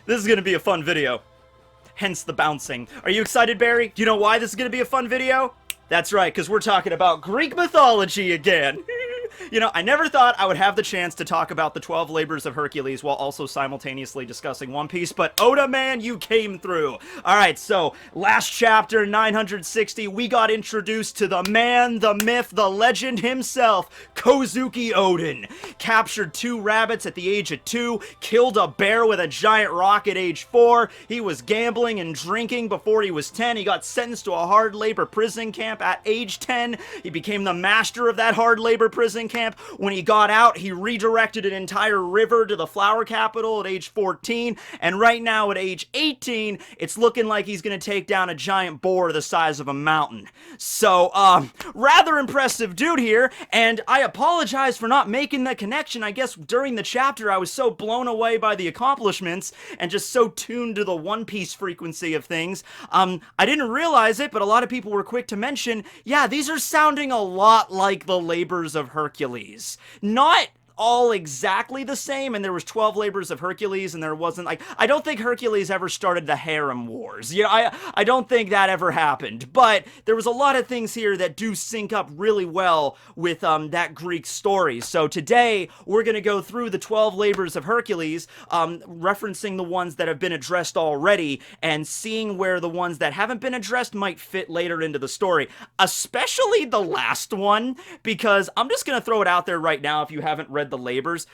This is gonna be a fun video. Hence the bouncing. Are you excited, Barry? Do you know why this is gonna be a fun video? That's right, because we're talking about Greek mythology again. You know, I never thought I would have the chance to talk about the 12 labors of Hercules while also simultaneously discussing One Piece, but Oda, man, you came through. Alright, so, last chapter, 960, we got introduced to the man, the myth, the legend himself, Kozuki Oden. Captured 2 rabbits at the age of 2, killed a bear with a giant rock at age 4, he was gambling and drinking before he was 10, he got sentenced to a hard labor prison camp at age 10, he became the master of that hard labor prison camp. When he got out, he redirected an entire river to the flower capital at age 14, and right now at age 18, it's looking like he's gonna take down a giant boar the size of a mountain. So, rather impressive dude here, and I apologize for not making the connection. I guess during the chapter, I was so blown away by the accomplishments, and just so tuned to the One Piece frequency of things. I didn't realize it, but a lot of people were quick to mention, yeah, these are sounding a lot like the labors of Hercules. Not all exactly the same, and there was 12 labors of Hercules, and there wasn't, like, I don't think Hercules ever started the harem wars. You know, I don't think that ever happened, but there was a lot of things here that do sync up really well with that Greek story. So today, we're gonna go through the 12 labors of Hercules, referencing the ones that have been addressed already, and seeing where the ones that haven't been addressed might fit later into the story, especially the last one, because I'm just gonna throw it out there right now if you haven't read the labors.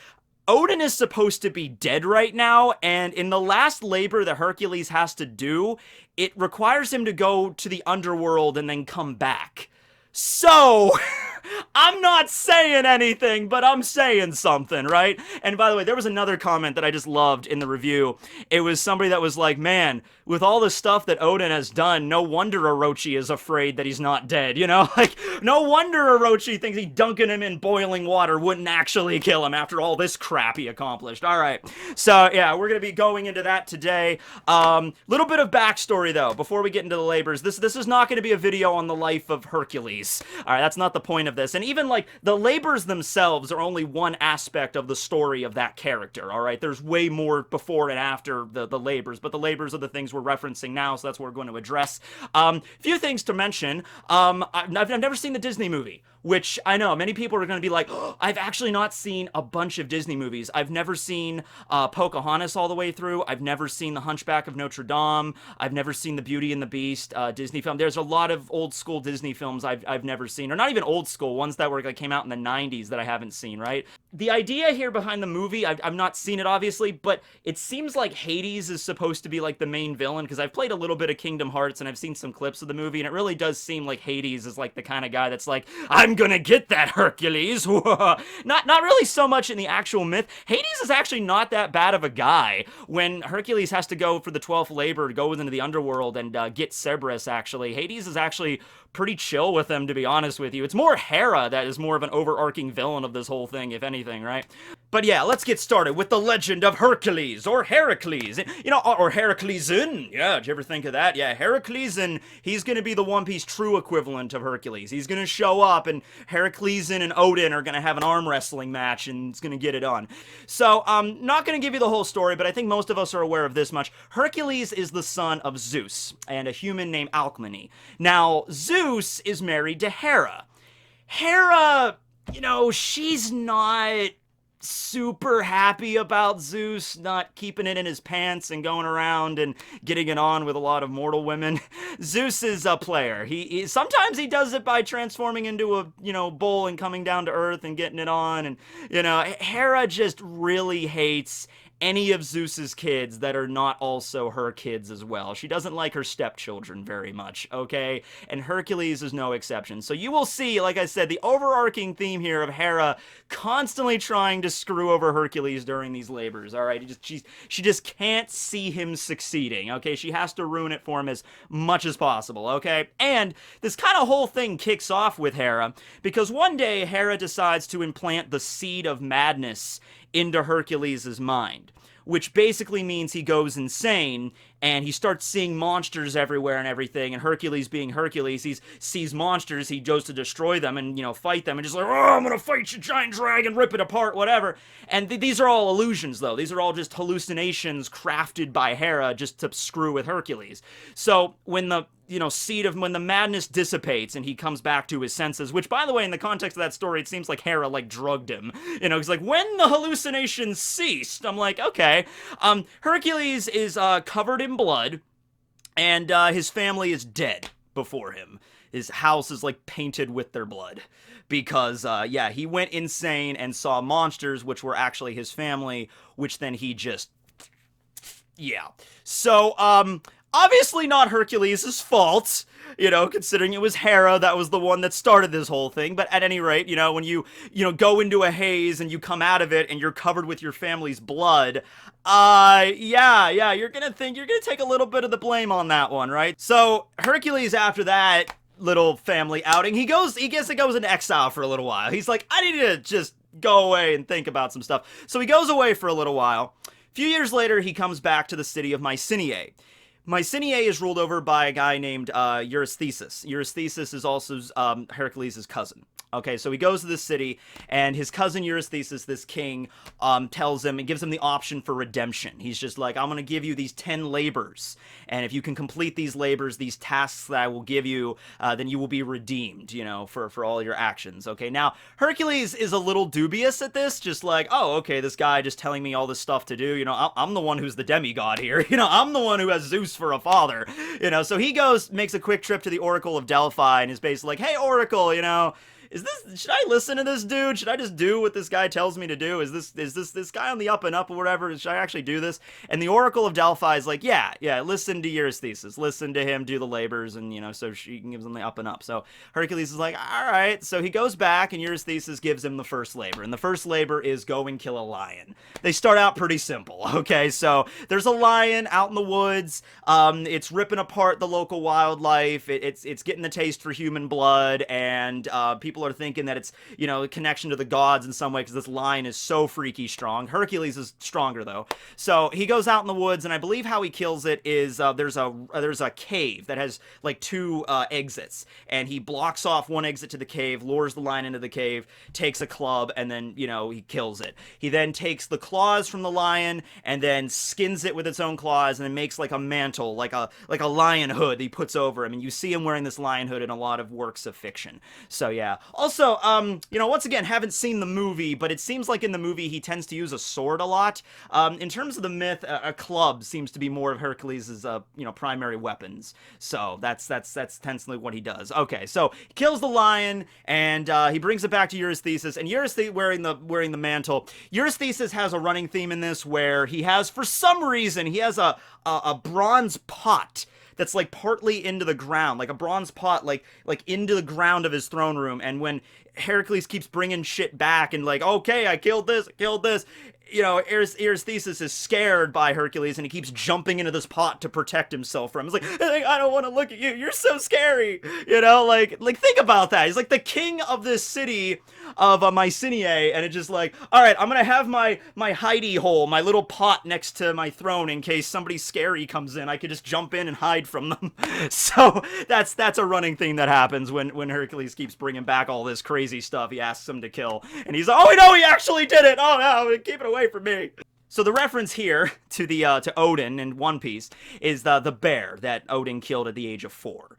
Oden is supposed to be dead right now, and in the last labor that Hercules has to do, it requires him to go to the underworld and then come back. So, I'm not saying anything, but I'm saying something, right? And by the way, there was another comment that I just loved in the review. It was somebody that was like, man, with all the stuff that Oden has done, no wonder Orochi is afraid that he's not dead, you know? Like, no wonder Orochi thinks he dunking him in boiling water wouldn't actually kill him after all this crap he accomplished. Alright, so yeah, we're gonna be going into that today. Little bit of backstory though, before we get into the labors. This is not gonna be a video on the life of Hercules. Alright, that's not the point of this. And even, like, the labors themselves are only one aspect of the story of that character, alright? There's way more before and after the labors, but the labors are the things we're referencing now, so that's what we're going to address. Few things to mention. I've never seen the Disney movie, which I know many people are going to be like, oh, I've actually not seen a bunch of Disney movies. I've never seen Pocahontas all the way through. I've never seen The Hunchback of Notre Dame. I've never seen The Beauty and the Beast Disney film. There's a lot of old school Disney films I've never seen, or not even old school, ones that were like came out in the 90s that I haven't seen, right? The idea here behind the movie, I've not seen it obviously, but it seems like Hades is supposed to be like the main villain, because I've played a little bit of Kingdom Hearts and I've seen some clips of the movie, and it really does seem like Hades is like the kind of guy that's like, I'm gonna get that Hercules. not really so much in the actual myth. Hades is actually not that bad of a guy. When Hercules has to go for the 12th labor to go into the underworld and get Cerberus, actually, Hades is actually pretty chill with them, to be honest with you. It's more Hera that is more of an overarching villain of this whole thing, if anything, right? But yeah, let's get started with the legend of Hercules, or Heracles, you know, or Heraclesan. Yeah, did you ever think of that? Yeah, Heraclesan, he's gonna be the One Piece true equivalent of Hercules. He's gonna show up, and Heraclesan and Oden are gonna have an arm wrestling match, and it's gonna get it on. So, not gonna give you the whole story, but I think most of us are aware of this much. Hercules is the son of Zeus, and a human named Alcmene. Now, Zeus is married to Hera. Hera, you know, she's not super happy about Zeus not keeping it in his pants and going around and getting it on with a lot of mortal women. Zeus is a player. He sometimes he does it by transforming into a, you know, bull and coming down to earth and getting it on, and, you know, Hera just really hates any of Zeus's kids that are not also her kids as well. She doesn't like her stepchildren very much, okay? And Hercules is no exception. So you will see, like I said, the overarching theme here of Hera constantly trying to screw over Hercules during these labors, alright? She just can't see him succeeding, okay? She has to ruin it for him as much as possible, okay? And this kind of whole thing kicks off with Hera, because one day Hera decides to implant the seed of madness into Hercules' mind. which basically means he goes insane, and he starts seeing monsters everywhere and everything, and Hercules being Hercules, he sees monsters, he goes to destroy them and, you know, fight them, and just like, oh, I'm gonna fight you, giant dragon, rip it apart, whatever. And these are all illusions, though. These are all just hallucinations crafted by Hera just to screw with Hercules. So when the, you know, when the madness dissipates and he comes back to his senses, which, by the way, in the context of that story, it seems like Hera, like, drugged him. You know, he's like, when the hallucinations ceased, I'm like, okay. Hercules is covered in blood, and his family is dead before him. His house is, like, painted with their blood. Because, yeah, he went insane and saw monsters, which were actually his family, which then he just... Yeah. So, obviously not Hercules' fault, you know, considering it was Hera that was the one that started this whole thing. But at any rate, you know, when you go into a haze and you come out of it and you're covered with your family's blood, yeah, you're gonna take a little bit of the blame on that one, right? So Hercules, after that little family outing, he goes into exile for a little while. He's like, I need to just go away and think about some stuff. So he goes away for a little while. A few years later, he comes back to the city of Mycenae. Mycenae is ruled over by a guy named Eurystheus. Eurystheus is also Hercules' cousin. Okay, so he goes to this city, and his cousin Eurystheus, this king, tells him and gives him the option for redemption. He's just like, I'm going to give you these 10 labors, and if you can complete these labors, these tasks that I will give you, then you will be redeemed, you know, for all your actions. Okay, now, Hercules is a little dubious at this, just like, oh, okay, this guy just telling me all this stuff to do, you know, I'm the one who's the demigod here, you know, I'm the one who has Zeus for a father, you know, so he makes a quick trip to the Oracle of Delphi, and is basically like, hey, Oracle, you know, should I listen to this dude? Should I just do what this guy tells me to do? Is this guy on the up and up or whatever? Should I actually do this? And the Oracle of Delphi is like, yeah, listen to Eurystheus. Listen to him do the labors, and, you know, so she gives him the up and up. So Hercules is like, all right. So he goes back, and Eurystheus gives him the first labor. And the first labor is go and kill a lion. They start out pretty simple, okay? So there's a lion out in the woods. It's ripping apart the local wildlife. It's getting the taste for human blood, and people are thinking that it's, you know, a connection to the gods in some way, because this lion is so freaky strong. Hercules is stronger, though. So he goes out in the woods, and I believe how he kills it is there's a cave that has like 2 exits, and he blocks off one exit to the cave, lures the lion into the cave, takes a club, and then, you know, he kills it. He then takes the claws from the lion and then skins it with its own claws, and then makes like a mantle, like a lion hood that he puts over him, and you see him wearing this lion hood in a lot of works of fiction. So yeah. Also, you know, once again, haven't seen the movie, but it seems like in the movie he tends to use a sword a lot. In terms of the myth, a club seems to be more of Hercules' you know, primary weapons. So that's tensely what he does. Okay, so he kills the lion, and he brings it back to Eurystheus, and Eurystheus wearing the mantle. Eurystheus has a running theme in this where he has, for some reason, he has a bronze pot that's like partly into the ground, like a bronze pot, like into the ground of his throne room. And when Hercules keeps bringing shit back and like, okay, I killed this, you know, Eurystheus is scared by Hercules, and he keeps jumping into this pot to protect himself from him. He's like, I don't want to look at you. You're so scary. You know, like think about that. He's like the king of this city of Mycenae, and it's just like, all right, I'm gonna have my hidey hole, my little pot next to my throne in case somebody scary comes in. I could just jump in and hide from them. So that's a running thing that happens when Hercules keeps bringing back all this crazy stuff he asks him to kill, and he's like, oh no, he actually did it. Oh no, keep it away from me. So the reference here to Odin in One Piece is the bear that Odin killed at the age of 4.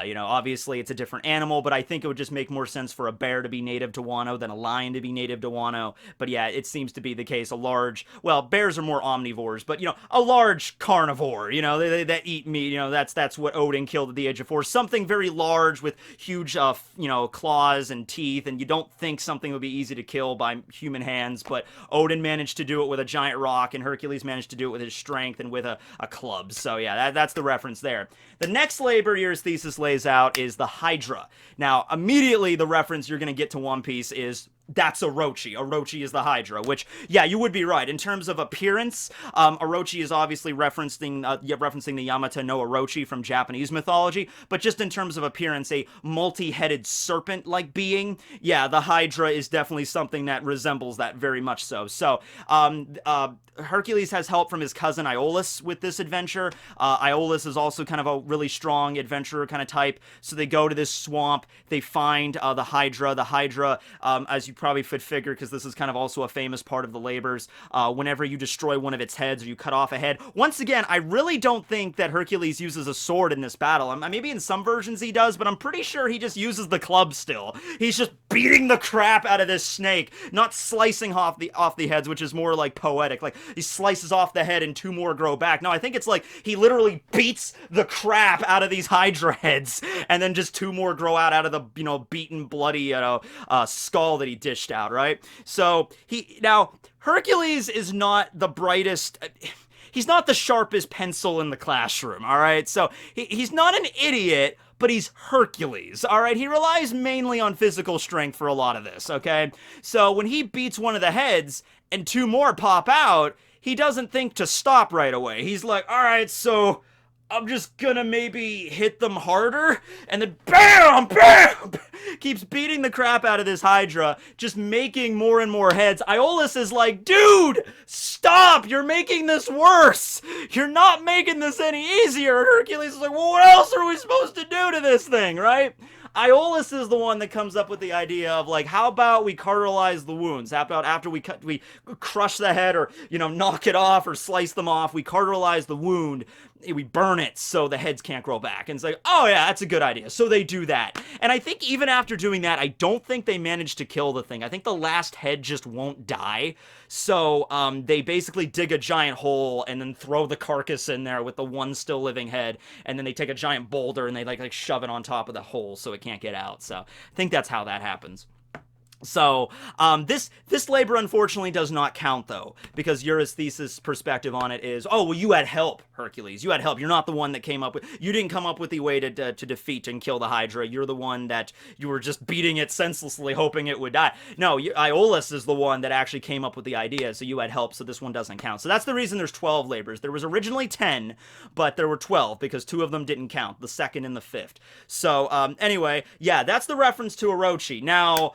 You know, obviously it's a different animal, but I think it would just make more sense for a bear to be native to Wano than a lion to be native to Wano. But yeah, it seems to be the case. Well, bears are more omnivores, but, you know, a large carnivore, you know, that eat meat, you know, that's what Odin killed at the age of 4. Something very large with huge, you know, claws and teeth, and you don't think something would be easy to kill by human hands, but Odin managed to do it with a giant rock, and Hercules managed to do it with his strength and with a club. So yeah, that's the reference there. The next labor Eurystheus lays out is the Hydra. Now, immediately the reference you're going to get to One Piece is That's Orochi. Orochi is the Hydra, which, yeah, you would be right. In terms of appearance, Orochi is obviously referencing the Yamata no Orochi from Japanese mythology, but just in terms of appearance, a multi-headed serpent-like being, yeah, the Hydra is definitely something that resembles that very much so. So, Hercules has help from his cousin Iolaus with this adventure. Iolaus is also kind of a really strong adventurer kind of type, so they go to this swamp, they find the Hydra. The Hydra, as you probably could figure, because this is kind of also a famous part of the Labors, whenever you destroy one of its heads or you cut off a head. Once again, I really don't think that Hercules uses a sword in this battle. Maybe in some versions he does, but I'm pretty sure he just uses the club still. He's just beating the crap out of this snake, not slicing off the heads, which is more like poetic. Like, he slices off the head and two more grow back. No, I think it's like he literally beats the crap out of these Hydra heads, and then just two more grow out of the, beaten, bloody, skull that he dished out, right? So, now, Hercules is not the brightest... He's not the sharpest pencil in the classroom, all right? So, he's not an idiot, but he's Hercules, all right? He relies mainly on physical strength for a lot of this, okay? So, when he beats one of the heads, and two more pop out, he doesn't think to stop right away. He's like, all right, so I'm just gonna maybe hit them harder, and then BAM! BAM! Keeps beating the crap out of this Hydra, just making more and more heads. Iolaus is like, dude, stop! You're making this worse! You're not making this any easier! And Hercules is like, well, what else are we supposed to do to this thing, right? Iolaus is the one that comes up with the idea of, like, how about we cauterize the wounds? How about after we crush the head, or, knock it off or slice them off, we cauterize the wound, we burn it so the heads can't grow back. And it's like, oh yeah, that's a good idea. So they do that. And I think even after doing that, I don't think they managed to kill the thing. I think the last head just won't die. So they basically dig a giant hole and then throw the carcass in there with the one still living head. And then they take a giant boulder and they like shove it on top of the hole so it can't get out. So I think that's how that happens. So, this labor unfortunately does not count, though, because Eurystheus' perspective on it is, oh, well, you had help, Hercules. You had help. You're not the one that came up with... You didn't come up with the way to defeat and kill the Hydra. You're the one that you were just beating it senselessly, hoping it would die. No, Iolaus is the one that actually came up with the idea, so you had help, so this one doesn't count. So that's the reason there's 12 labors. There was originally 10, but there were 12, because 2 of them didn't count, the 2nd and the 5th. So, anyway, yeah, that's the reference to Orochi. Now,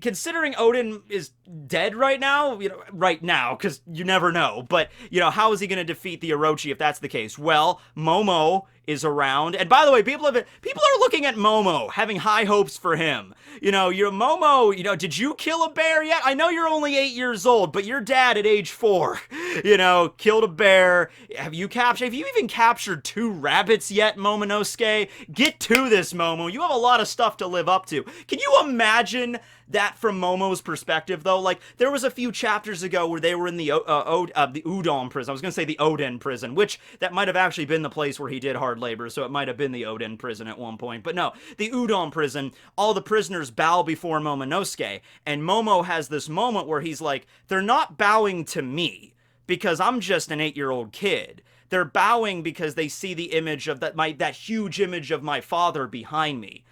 considering Oden is dead right now, because you never know, but, how is he going to defeat the Orochi if that's the case? Well, Momo is around, and by the way, people are looking at Momo, having high hopes for him. Your Momo, did you kill a bear yet? I know you're only 8 years old, but your dad at age 4, killed a bear. Have you even captured 2 rabbits yet, Momonosuke? Get to this, Momo. You have a lot of stuff to live up to. Can you imagine that from Momo's perspective, though? Like, there was a few chapters ago where they were in the Udon prison. I was gonna say the Oden prison, which that might have actually been the place where he did hard labor, so it might have been the Oden prison at one point. But no, the Udon prison, all the prisoners bow before Momonosuke, and Momo has this moment where he's like, they're not bowing to me, because I'm just an 8-year-old kid. They're bowing because they see the image of that huge image of my father behind me.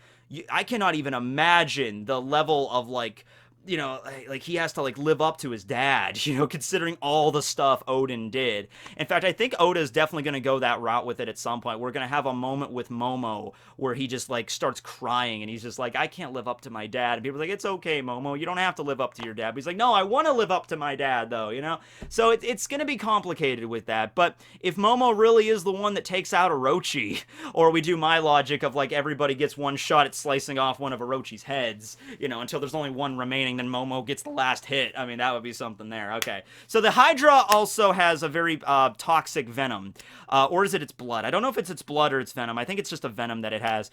I cannot even imagine the level of, like, he has to, live up to his dad, considering all the stuff Oden did. In fact, I think Oda is definitely going to go that route with it at some point. We're going to have a moment with Momo where he just, starts crying, and he's just like, I can't live up to my dad. And people are like, it's okay, Momo, you don't have to live up to your dad. But he's like, no, I want to live up to my dad, though, So it's going to be complicated with that. But if Momo really is the one that takes out Orochi, or we do my logic of, everybody gets one shot at slicing off one of Orochi's heads, until there's only one remaining, then Momo gets the last hit. I mean, that would be something there. Okay. So the Hydra also has a very toxic venom. Or is it its blood? I don't know if it's its blood or its venom. I think it's just a venom that it has.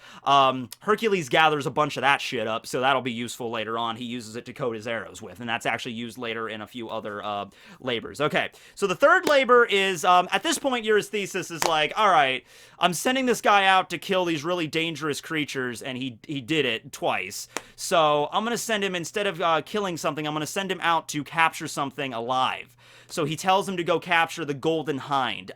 Hercules gathers a bunch of that shit up, so that'll be useful later on. He uses it to coat his arrows with, and that's actually used later in a few other labors. Okay. So the third labor is, at this point, Eurystheus is like, all right, I'm sending this guy out to kill these really dangerous creatures, and he did it twice. So I'm going to send him, instead of killing something, I'm going to send him out to capture something alive. So he tells him to go capture the golden hind.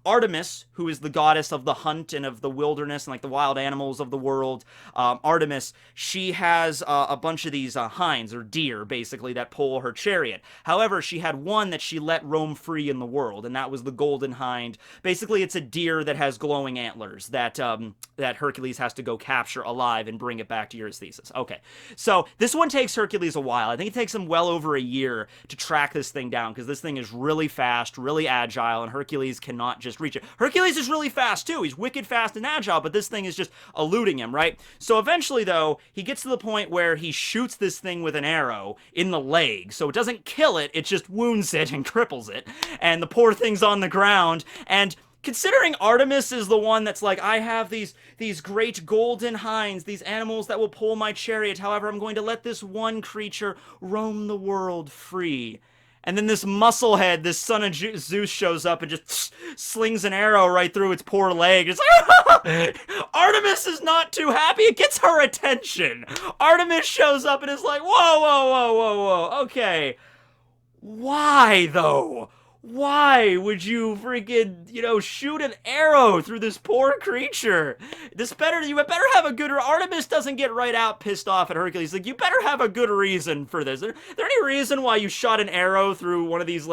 Artemis, who is the goddess of the hunt and of the wilderness and like the wild animals of the world, Artemis, she has a bunch of these hinds, or deer, basically, that pull her chariot. However, she had one that she let roam free in the world, and that was the golden hind. Basically, it's a deer that has glowing antlers that that Hercules has to go capture alive and bring it back to Eurystheus. Okay, so this one takes Hercules a while. I think it takes him well over a year to track this thing down, because this thing is really fast, really agile, and Hercules cannot just reach it. Hercules is really fast too. He's wicked fast and agile, but this thing is just eluding him, right? So eventually, though, he gets to the point where he shoots this thing with an arrow in the leg. So it doesn't kill it, it just wounds it and cripples it. And the poor thing's on the ground, and considering Artemis is the one that's like, I have these great golden hinds, these animals that will pull my chariot, however, I'm going to let this one creature roam the world free. And then this musclehead, this son of Zeus, shows up and just slings an arrow right through its poor leg. It's like, Artemis is not too happy. It gets her attention. Artemis shows up and is like, whoa, whoa, whoa, whoa, whoa. Okay. Why, though? Why would you freaking, shoot an arrow through this poor creature? You better have a good... Artemis doesn't get right out pissed off at Hercules. Like, you better have a good reason for this. Is there any reason why you shot an arrow through one of these,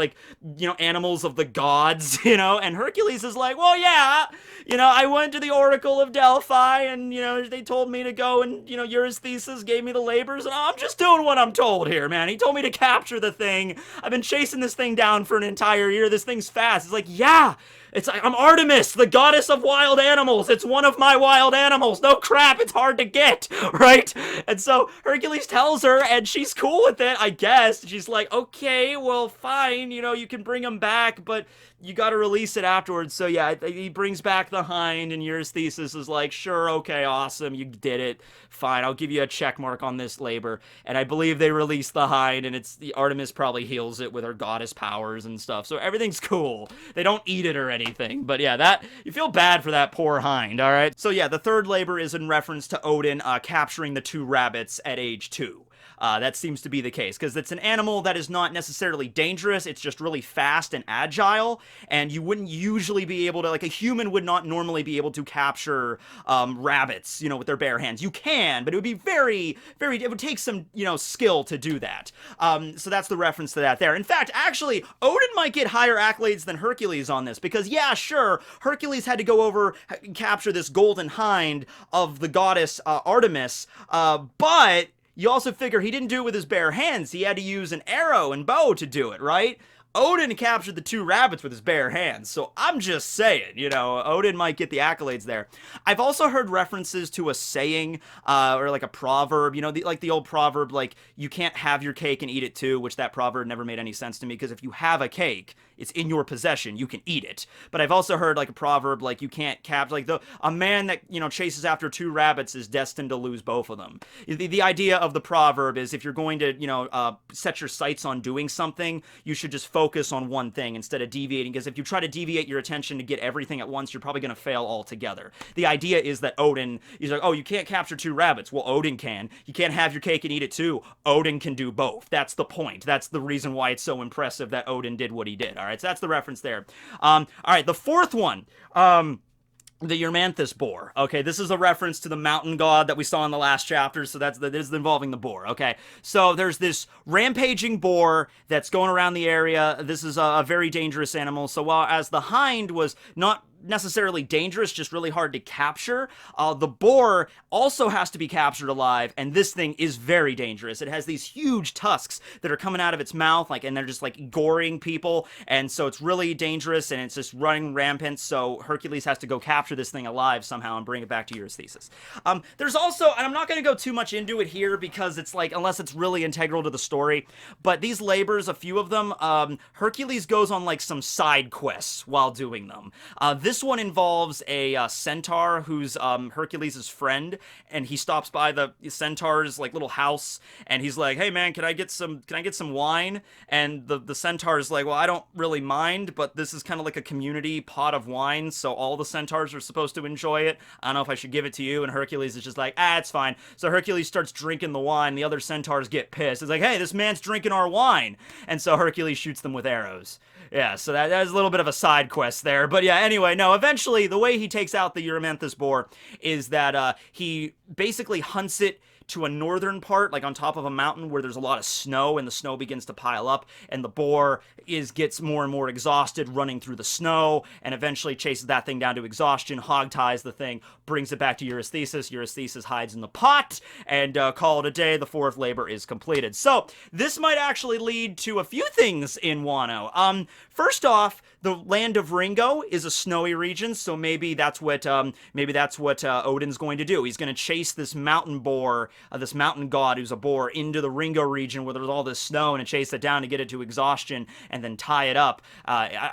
animals of the gods, And Hercules is like, well, yeah, I went to the Oracle of Delphi, and, they told me to go, and, Eurystheus gave me the labors, and I'm just doing what I'm told here, man. He told me to capture the thing. I've been chasing this thing down for an entire year. This thing's fast. It's like, yeah, it's like, I'm Artemis, the goddess of wild animals. It's one of my wild animals. No crap, it's hard to get, right? And so Hercules tells her, and she's cool with it, I guess. She's like, okay, well, fine, you can bring him back, but you gotta release it afterwards. So yeah, he brings back the hind, and Eurystheus is like, sure, okay, awesome, you did it, fine, I'll give you a check mark on this labor. And I believe they release the hind, and the Artemis probably heals it with her goddess powers and stuff, so everything's cool. They don't eat it or anything, but yeah, you feel bad for that poor hind, alright? So yeah, the third labor is in reference to Odin capturing the 2 rabbits at age 2. That seems to be the case, because it's an animal that is not necessarily dangerous, it's just really fast and agile, and you wouldn't usually be able to, like a human would not normally be able to capture rabbits, with their bare hands. You can, but it would be very, very, it would take some, skill to do that. So that's the reference to that there. In fact, actually, Odin might get higher accolades than Hercules on this, because yeah, sure, Hercules had to go over and capture this golden hind of the goddess Artemis, but you also figure he didn't do it with his bare hands. He had to use an arrow and bow to do it, right? Odin captured the 2 rabbits with his bare hands, so I'm just saying, Odin might get the accolades there. I've also heard references to a saying, or like a proverb, like the old proverb, like, you can't have your cake and eat it too, which that proverb never made any sense to me, because if you have a cake, it's in your possession, you can eat it. But I've also heard, like, a proverb, like, you can't capture, like, a man that, chases after 2 rabbits is destined to lose both of them. The idea of the proverb is, if you're going to, set your sights on doing something, you should just focus on one thing instead of deviating, because if you try to deviate your attention to get everything at once, you're probably going to fail altogether. The idea is that Odin, he's like, oh, you can't capture 2 rabbits. Well, Odin can. You can't have your cake and eat it too. Odin can do both. That's the point. That's the reason why it's so impressive that Odin did what he did. All right, so that's the reference there. All right, the fourth one, the Erymanthus boar. Okay, this is a reference to the mountain god that we saw in the last chapter, so this is involving the boar. Okay, so there's this rampaging boar that's going around the area. This is a very dangerous animal. So while as the hind was not necessarily dangerous, just really hard to capture, the boar also has to be captured alive, and this thing is very dangerous. It has these huge tusks that are coming out of its mouth, and they're just goring people, and so it's really dangerous, and it's just running rampant, so Hercules has to go capture this thing alive somehow and bring it back to Eurystheus. There's also, and I'm not going to go too much into it here, because it's unless it's really integral to the story, but these labors, a few of them, Hercules goes on some side quests while doing them. This this one involves a centaur who's Hercules' friend, and he stops by the centaur's like little house, and he's like, "Hey man, can I get some wine?" And the centaur's like, "Well, I don't really mind, but this is kind of like a community pot of wine, so all the centaurs are supposed to enjoy it. I don't know if I should give it to you." And Hercules is just like, "It's fine." So Hercules starts drinking the wine. The other centaurs get pissed. It's like, "Hey, this man's drinking our wine," and so Hercules shoots them with arrows. Yeah, so that is a little bit of a side quest there. But yeah, anyway, no, eventually the way he takes out the Erymanthus boar is that he basically hunts it to a northern part, like on top of a mountain where there's a lot of snow, and the snow begins to pile up, and the boar gets more and more exhausted running through the snow, and eventually chases that thing down to exhaustion, hog-ties the thing, brings it back to Eurystheus. Eurystheus hides in the pot, and call it a day. The fourth labor is completed. So this might actually lead to a few things in Wano. First off, the land of Ringo is a snowy region, so maybe that's what Odin's going to do. He's going to chase this mountain boar, this mountain god who's a boar, into the Ringo region where there's all this snow, and chase it down to get it to exhaustion and then tie it up.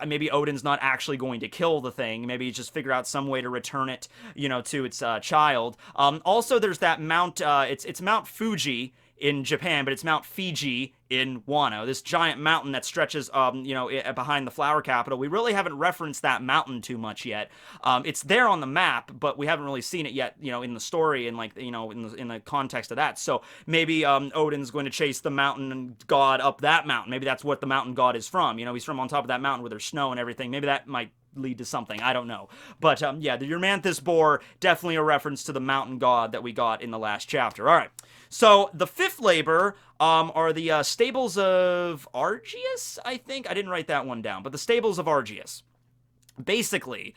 Maybe Odin's not actually going to kill the thing. Maybe just figure out some way to return it, to its child. Also, there's that Mount. It's Mount Fuji in Japan, but it's Mount Fiji in Wano, this giant mountain that stretches, behind the flower capital. We really haven't referenced that mountain too much yet. It's there on the map, but we haven't really seen it yet, in the story and in the context of that. So maybe Odin's going to chase the mountain god up that mountain. Maybe that's what the mountain god is from. He's from on top of that mountain where there's snow and everything. Maybe that might lead to something. I don't know. But yeah, the Erymanthus boar, definitely a reference to the mountain god that we got in the last chapter. All right. So the fifth labor are the stables of Argius, I think. I didn't write that one down, but the stables of Argius. Basically,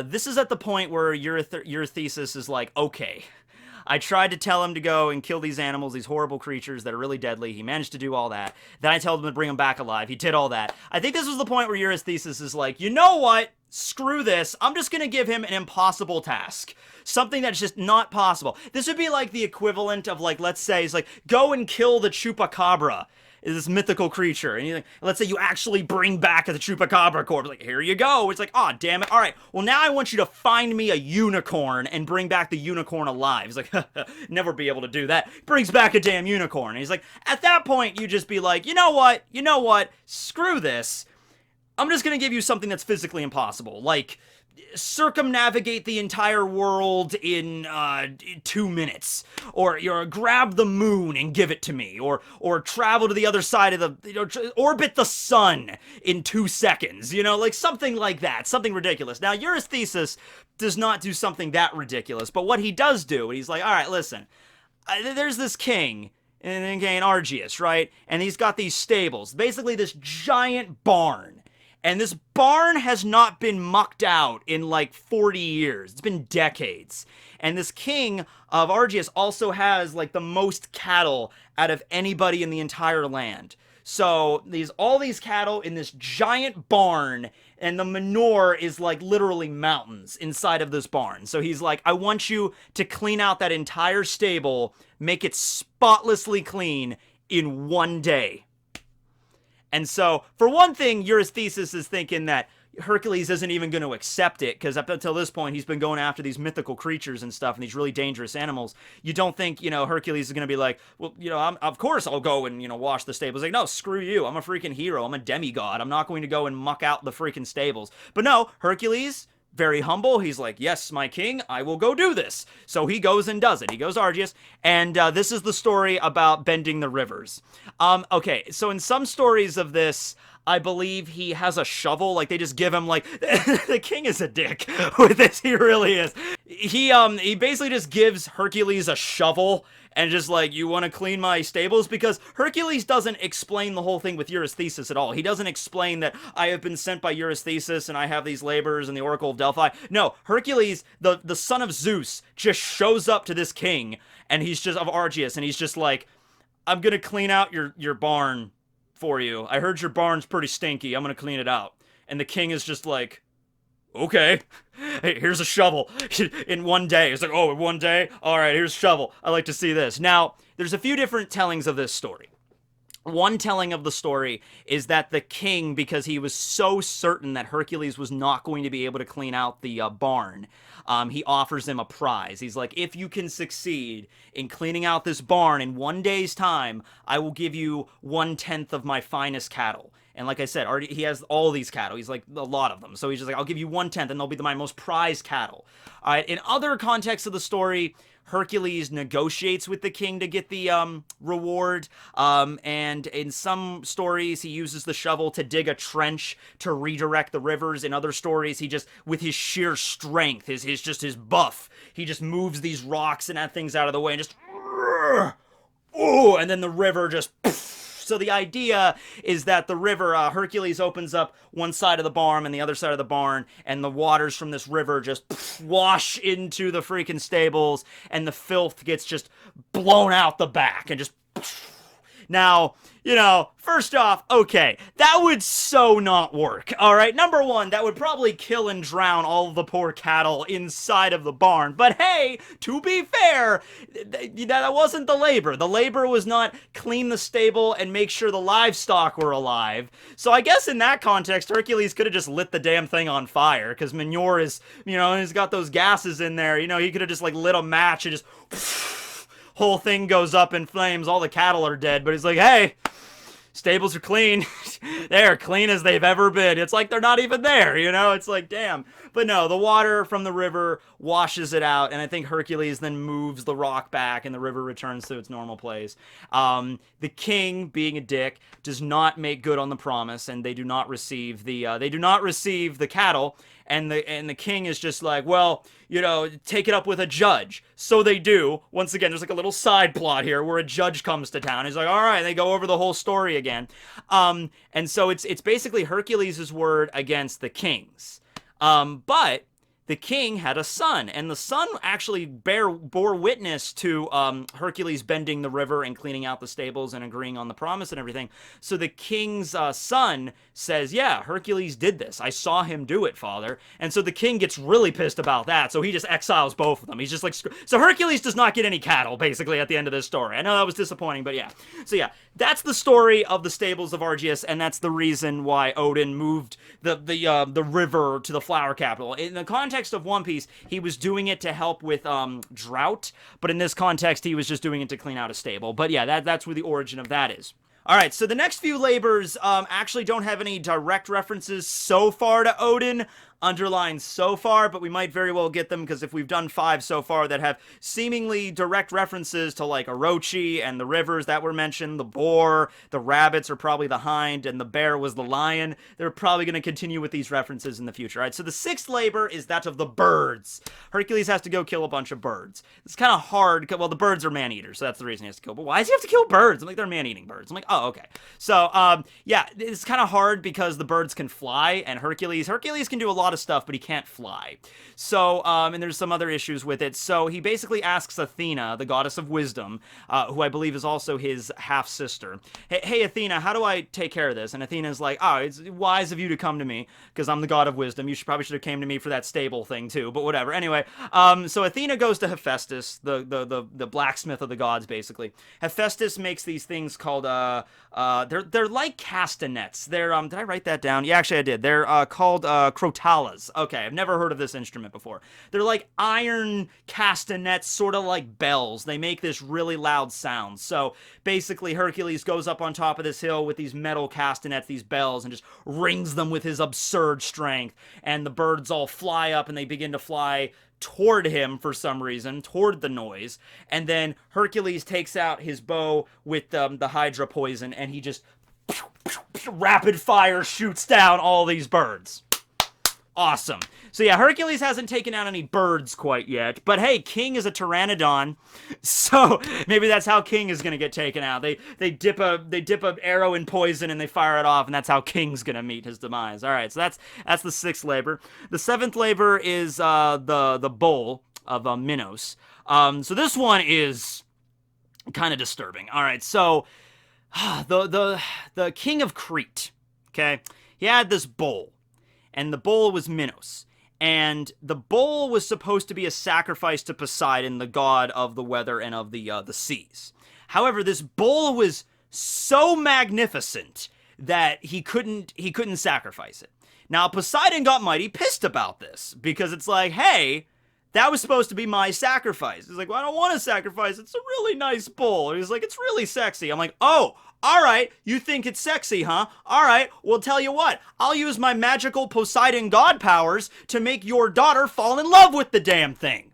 this is at the point where Eurystheus is like, okay, I tried to tell him to go and kill these animals, these horrible creatures that are really deadly. He managed to do all that. Then I told him to bring them back alive. He did all that. I think this was the point where Eurystheus is like, you know what? Screw this. I'm just going to give him an impossible task. Something that's just not possible. This would be like the equivalent of, like, let's say, it's like, go and kill the chupacabra. Is this mythical creature, and let's say you actually bring back the chupacabra corpse. Like, here you go. It's like, oh, damn it. All right, well, now I want you to find me a unicorn and bring back the unicorn alive. He's like, never be able to do that. Brings back a damn unicorn. And he's like, at that point, you just be like, you know what? Screw this. I'm just gonna give you something that's physically impossible. Like, circumnavigate the entire world in 2 minutes, or grab the moon and give it to me, or travel to the other side of the, orbit the sun in 2 seconds, like something like that, something ridiculous. Now, Eurystheus does not do something that ridiculous, but what he does do, he's like, all right, listen, there's this king, and again, Argius, right? And he's got these stables, basically this giant barn. And this barn has not been mucked out in like 40 years. It's been decades. And this king of Argius also has like the most cattle out of anybody in the entire land. So all these cattle in this giant barn, and the manure is like literally mountains inside of this barn. So he's like, I want you to clean out that entire stable, make it spotlessly clean in 1 day. And so, for one thing, Eurystheus is thinking that Hercules isn't even going to accept it, because up until this point, he's been going after these mythical creatures and stuff, and these really dangerous animals. You don't think, Hercules is going to be like, well, of course I'll go and, wash the stables. Like, no, screw you. I'm a freaking hero. I'm a demigod. I'm not going to go and muck out the freaking stables. But no, Hercules, very humble, he's like, yes, my king, I will go do this. So he goes and does it. He goes Argius, and this is the story about bending the rivers. Okay, so in some stories of this, I believe he has a shovel. Like, they just give him, like, the king is a dick with this. He really is. He basically just gives Hercules a shovel and just like, you want to clean my stables? Because Hercules doesn't explain the whole thing with Eurystheus at all. He doesn't explain that I have been sent by Eurystheus and I have these labors and the Oracle of Delphi. No, Hercules, the son of Zeus, just shows up to this king, and he's just of Argius, and he's just like, I'm gonna clean out your barn for you. I heard your barn's pretty stinky. I'm gonna clean it out. And the king is just like, okay, hey, here's a shovel. In 1 day. It's like, oh, in 1 day? All right, here's a shovel. I like to see this. Now, there's a few different tellings of this story. One telling of the story is that the king, because he was so certain that Hercules was not going to be able to clean out the barn, he offers him a prize. He's like, if you can succeed in cleaning out this barn in 1 day's time, I will give you 1/10 of my finest cattle. And like I said, already he has all these cattle. He's like a lot of them. So he's just like, I'll give you 1/10 and they'll be my most prized cattle. All right. In other contexts of the story, Hercules negotiates with the king to get the reward. And in some stories, he uses the shovel to dig a trench to redirect the rivers. In other stories, he just, with his sheer strength, his buff, he just moves these rocks and that things out of the way and just, oh, and then the river just, so the idea is that the river, Hercules opens up one side of the barn and the other side of the barn, and the waters from this river just wash into the freaking stables, and the filth gets just blown out the back, and just... Now, you know, first off, okay, that would so not work, alright? Number one, that would probably kill and drown all of the poor cattle inside of the barn. But hey, to be fair, that wasn't the labor. The labor was not clean the stable and make sure the livestock were alive. So I guess in that context, Hercules could have just lit the damn thing on fire, because manure is, you know, he's got those gases in there. You know, he could have just, like, lit a match and just... whole thing goes up in flames, all the cattle are dead, but he's like, hey, stables are clean. They're clean as they've ever been. It's like they're not even there, you know? It's like, damn. But no, the water from the river washes it out, and I think Hercules then moves the rock back, and the river returns to its normal place. The king, being a dick, does not make good on the promise, and they do not receive the cattle. And the king is just like, well, you know, take it up with a judge. So they do. Once again, there's like a little side plot here where a judge comes to town. He's like, all right, they go over the whole story again. And so it's basically Hercules' word against the king's. But the king had a son, and the son actually bore witness to Hercules bending the river and cleaning out the stables and agreeing on the promise and everything. So the king's son says, yeah, Hercules did this. I saw him do it, father. And so the king gets really pissed about that, so he just exiles both of them. He's just like, so Hercules does not get any cattle, basically, at the end of this story. I know that was disappointing, but yeah. So yeah, that's the story of the stables of Argius, and that's the reason why Odin moved the river to the flower capital. In the context of One Piece, he was doing it to help with drought, but in this context, he was just doing it to clean out a stable. But yeah, that's where the origin of that is. Alright, so the next few labors actually don't have any direct references so far to Odin, underlined so far, but we might very well get them, because if we've done 5 so far that have seemingly direct references to, like, Orochi and the rivers that were mentioned, the boar, the rabbits are probably the hind, and the bear was the lion, they're probably going to continue with these references in the future. Alright, so the 6th labor is that of the birds. Hercules has to go kill a bunch of birds. It's kind of hard, well, the birds are man-eaters, so that's the reason he has to kill, but why does he have to kill birds? I'm like, they're man-eating birds. I'm like, oh, okay. So, yeah, it's kind of hard because the birds can fly, and Hercules can do a lot of stuff, but he can't fly. So, and there's some other issues with it. So he basically asks Athena, the goddess of wisdom, who I believe is also his half-sister, hey, Athena, how do I take care of this? And Athena's like, oh, it's wise of you to come to me, because I'm the god of wisdom. You probably should have came to me for that stable thing, too, but whatever. Anyway, so Athena goes to Hephaestus, the blacksmith of the gods, basically. Hephaestus makes these things called, they're like castanets. They're, did I write that down? Yeah, actually I did. They're, called, crotalas. Okay, I've never heard of this instrument before. They're like iron castanets, sort of like bells. They make this really loud sound. So, basically, Hercules goes up on top of this hill with these metal castanets, these bells, and just rings them with his absurd strength. And the birds all fly up, and they begin to fly toward him for some reason, toward the noise, and then Hercules takes out his bow with the Hydra poison, and he just rapid fire shoots down all these birds. Awesome. So yeah, Hercules hasn't taken out any birds quite yet, but hey, King is a pteranodon, so maybe that's how King is gonna get taken out. They dip a arrow in poison and they fire it off, and that's how King's gonna meet his demise. All right, so that's the 6th labor. The 7th labor is the bull of Minos. So this one is kind of disturbing. All right, so the king of Crete, okay, he had this bull, and the bull was Minos. And the bull was supposed to be a sacrifice to Poseidon, the god of the weather and of the seas. However, this bull was so magnificent that he couldn't sacrifice it. Now, Poseidon got mighty pissed about this, because it's like, hey, that was supposed to be my sacrifice. He's like, well, I don't want to sacrifice. It's a really nice bull. He's like, it's really sexy. I'm like, oh, all right. You think it's sexy, huh? All right. Well, tell you what. I'll use my magical Poseidon god powers to make your daughter fall in love with the damn thing.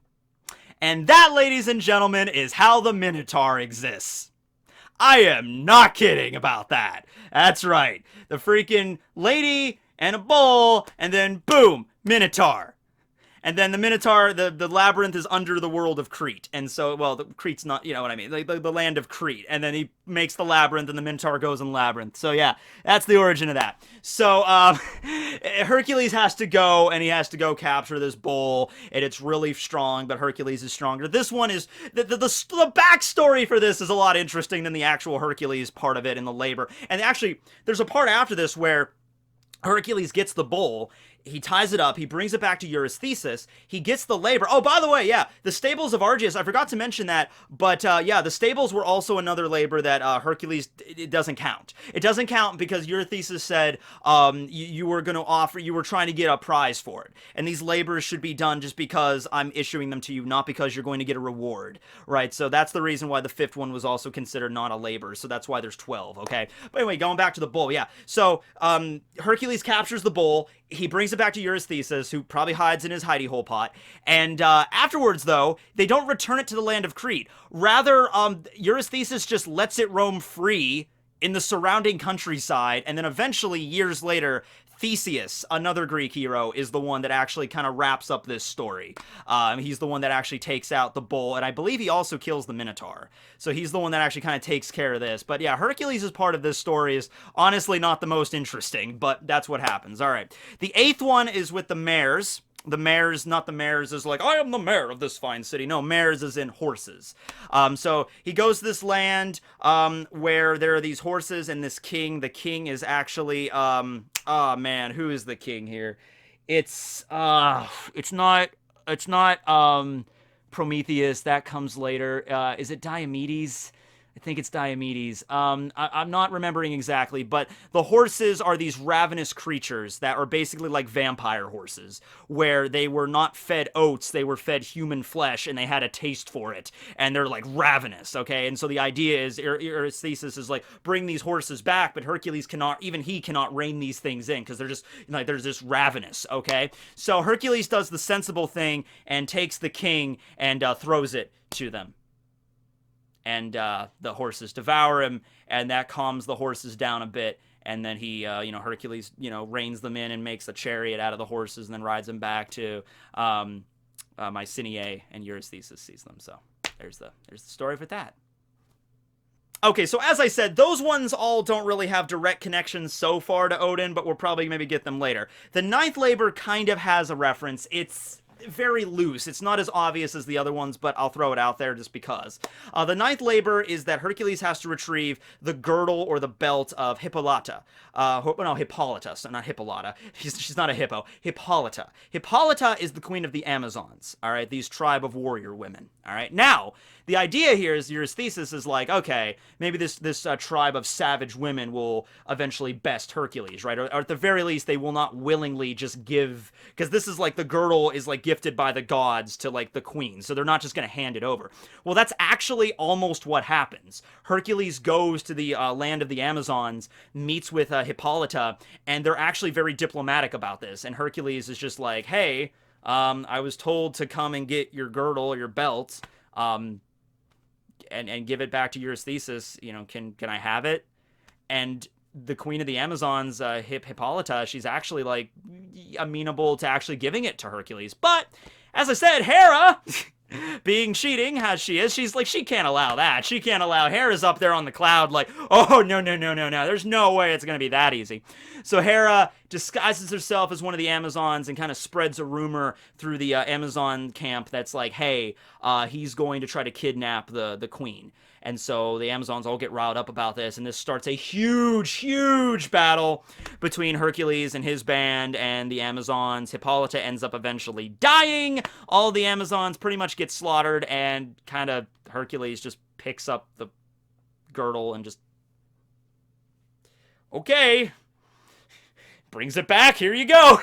And that, ladies and gentlemen, is how the Minotaur exists. I am not kidding about that. That's right. The freaking lady and a bull, and then boom, Minotaur. And then the Minotaur, the labyrinth is under the world of Crete. And so, well, Crete's not, you know what I mean, the land of Crete. And then he makes the labyrinth, and the Minotaur goes in labyrinth. So yeah, that's the origin of that. So Hercules has to go, and he has to go capture this bull, and it's really strong, but Hercules is stronger. This one is, the backstory for this is a lot interesting than the actual Hercules part of it in the labor. And actually, there's a part after this where Hercules gets the bull, he ties it up, he brings it back to Eurystheus, he gets the labor. Oh, by the way, yeah, the stables of Argeus, I forgot to mention that, but yeah, the stables were also another labor that Hercules, it doesn't count. It doesn't count because Eurystheus said you were going to offer, you were trying to get a prize for it. And these labors should be done just because I'm issuing them to you, not because you're going to get a reward, right? So that's the reason why the fifth one was also considered not a labor, so that's why there's 12, okay? But anyway, going back to the bull, yeah. So Hercules captures the bull, he brings it back to Eurystheus, who probably hides in his hidey hole pot. And afterwards, though, they don't return it to the land of Crete. Rather, Eurystheus just lets it roam free in the surrounding countryside. And then eventually, years later, Theseus, another Greek hero, is the one that actually kind of wraps up this story. He's the one that actually takes out the bull, and I believe he also kills the Minotaur. So he's the one that actually kind of takes care of this. But yeah, Hercules is part of this story is honestly not the most interesting, but that's what happens. All right. The eighth one is with the mares. The mares, not the mares, is like, I am the mayor of this fine city. No, mares is in horses. So he goes to this land where there are these horses and this king. The king is actually, oh man, who is the king here? It's not Prometheus. That comes later. Is it Diomedes? I think it's Diomedes. I'm not remembering exactly, but the horses are these ravenous creatures that are basically like vampire horses, where they were not fed oats, they were fed human flesh, and they had a taste for it, and they're like ravenous, okay? And so the idea is, Eurystheus is like, bring these horses back, but Hercules cannot, even he cannot rein these things in, because they're just, like, they're just ravenous, okay? So Hercules does the sensible thing, and takes the king, and throws it to them. And the horses devour him, and that calms the horses down a bit. And then he, Hercules, reins them in and makes a chariot out of the horses, and then rides them back to Mycenae, and Eurystheus sees them. So there's the story for that. Okay, so as I said, those ones all don't really have direct connections so far to Odin, but we'll probably maybe get them later. The ninth labor kind of has a reference. It's very loose. It's not as obvious as the other ones, but I'll throw it out there just because. The ninth labor is that Hercules has to retrieve the girdle or the belt of Hippolyta. Hippolyta, so not Hippolyta. She's not a hippo. Hippolyta. Hippolyta is the queen of the Amazons, all right? These tribe of warrior women, all right? Now, the idea here is Eurystheus is like, okay, maybe this tribe of savage women will eventually best Hercules, right? Or at the very least, they will not willingly just give, because this is like the girdle is like gifted by the gods to like the queen, so they're not just going to hand it over. Well, that's actually almost what happens. Hercules goes to the land of the Amazons, meets with Hippolyta, and they're actually very diplomatic about this. And Hercules is just like, hey, I was told to come and get your girdle, your belt, and give it back to Eurystheus. Can I have it? And the queen of the Amazons, Hippolyta, she's actually like amenable to actually giving it to Hercules. But as I said, Hera, being cheating as she is, she's like, she can't allow that. She can't allow. Hera's up there on the cloud like, oh, no. There's no way it's going to be that easy. So Hera disguises herself as one of the Amazons and kind of spreads a rumor through the Amazon camp that's like, hey, he's going to try to kidnap the queen. And so the Amazons all get riled up about this, and this starts a huge battle between Hercules and his band and the Amazons. Hippolyta ends up eventually dying. All the Amazons pretty much get slaughtered, and kind of Hercules just picks up the girdle and just okay. Brings it back. Here you go.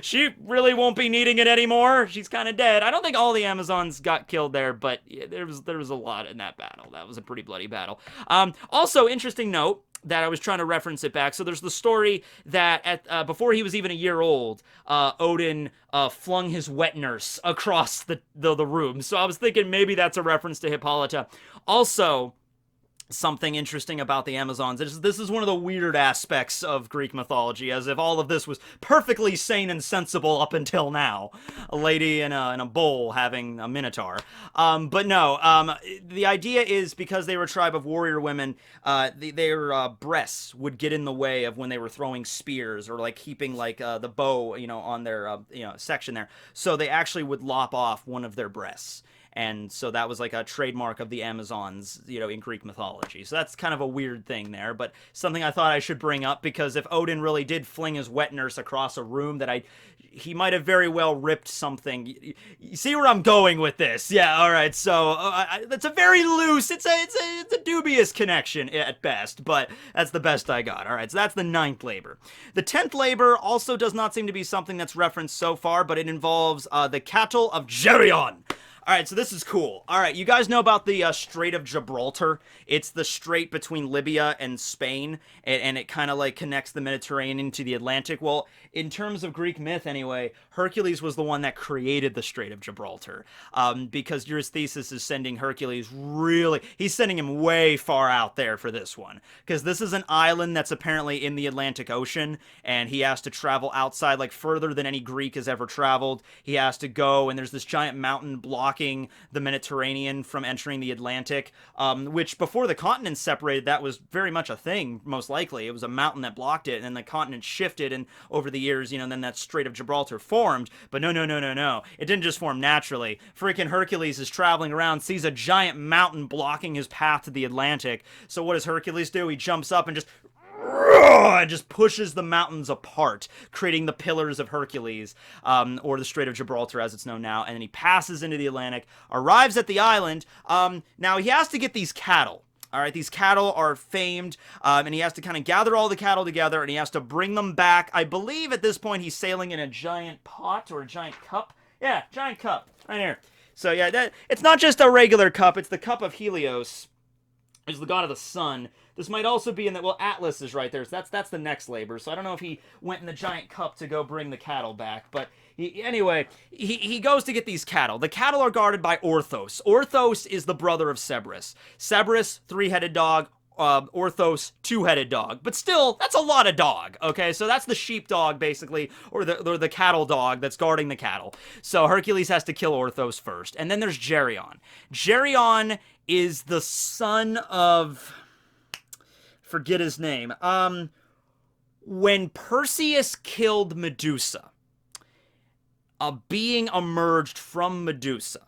She really won't be needing it anymore. She's kind of dead. I don't think all the Amazons got killed there, but yeah, there was a lot in that battle. That was a pretty bloody battle. Also, interesting note that I was trying to reference it back. So there's the story that before he was even a year old, Oden flung his wet nurse across the room. So I was thinking maybe that's a reference to Hippolyta. Also, something interesting about the Amazons. This is one of the weird aspects of Greek mythology, as if all of this was perfectly sane and sensible up until now. A lady in a bowl having a minotaur. But no, the idea is because they were a tribe of warrior women, their breasts would get in the way of when they were throwing spears or like keeping like the bow, on their section there. So they actually would lop off one of their breasts. And so that was like a trademark of the Amazons, in Greek mythology. So that's kind of a weird thing there, but something I thought I should bring up, because if Oden really did fling his wet nurse across a room, he might have very well ripped something. You see where I'm going with this? Yeah, all right. So that's a very loose, it's a dubious connection at best, but that's the best I got. All right, so that's the 9th labor. The 10th labor also does not seem to be something that's referenced so far, but it involves the CATHLE of GERYON. All right, so this is cool. All right, you guys know about the Strait of Gibraltar. It's the strait between Libya and Spain, and it kind of like connects the Mediterranean to the Atlantic. Well, in terms of Greek myth anyway, Hercules was the one that created the Strait of Gibraltar, because Eurystheus is sending Hercules he's sending him way far out there for this one, because this is an island that's apparently in the Atlantic Ocean, and he has to travel outside, like further than any Greek has ever traveled. He has to go, and there's this giant mountain blocking the Mediterranean from entering the Atlantic, which before the continents separated, that was very much a thing, most likely. It was a mountain that blocked it, and then the continent shifted, and over the years, then that Strait of Gibraltar formed. But no. It didn't just form naturally. Freaking Hercules is traveling around, sees a giant mountain blocking his path to the Atlantic. So what does Hercules do? He jumps up and just pushes the mountains apart, creating the Pillars of Hercules, or the Strait of Gibraltar as it's known now, and then he passes into the Atlantic, arrives at the island. Now he has to get these cattle. All right, these cattle are famed, and he has to kind of gather all the cattle together, and he has to bring them back. I believe at this point he's sailing in a giant pot or a giant cup. Yeah, giant cup, right here. So yeah, it's not just a regular cup, it's the cup of Helios, who's the god of the sun. This might also be in the, well, Atlas is right there, so that's the next labor. So I don't know if he went in the giant cup to go bring the cattle back, but anyway, he goes to get these cattle. The cattle are guarded by Orthos. Orthos is the brother of Cerberus. Cerberus, 3-headed dog. Orthos, 2-headed dog. But still, that's a lot of dog, okay? So that's the sheep dog, basically, or the cattle dog that's guarding the cattle. So Hercules has to kill Orthos first. And then there's Geryon. Geryon is the son of... forget his name. When Perseus killed Medusa, a being emerged from Medusa.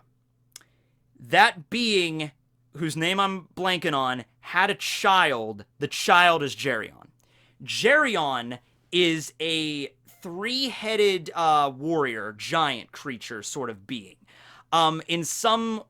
That being, whose name I'm blanking on, had a child. The child is Geryon. Geryon is a 3-headed warrior, giant creature sort of being. In some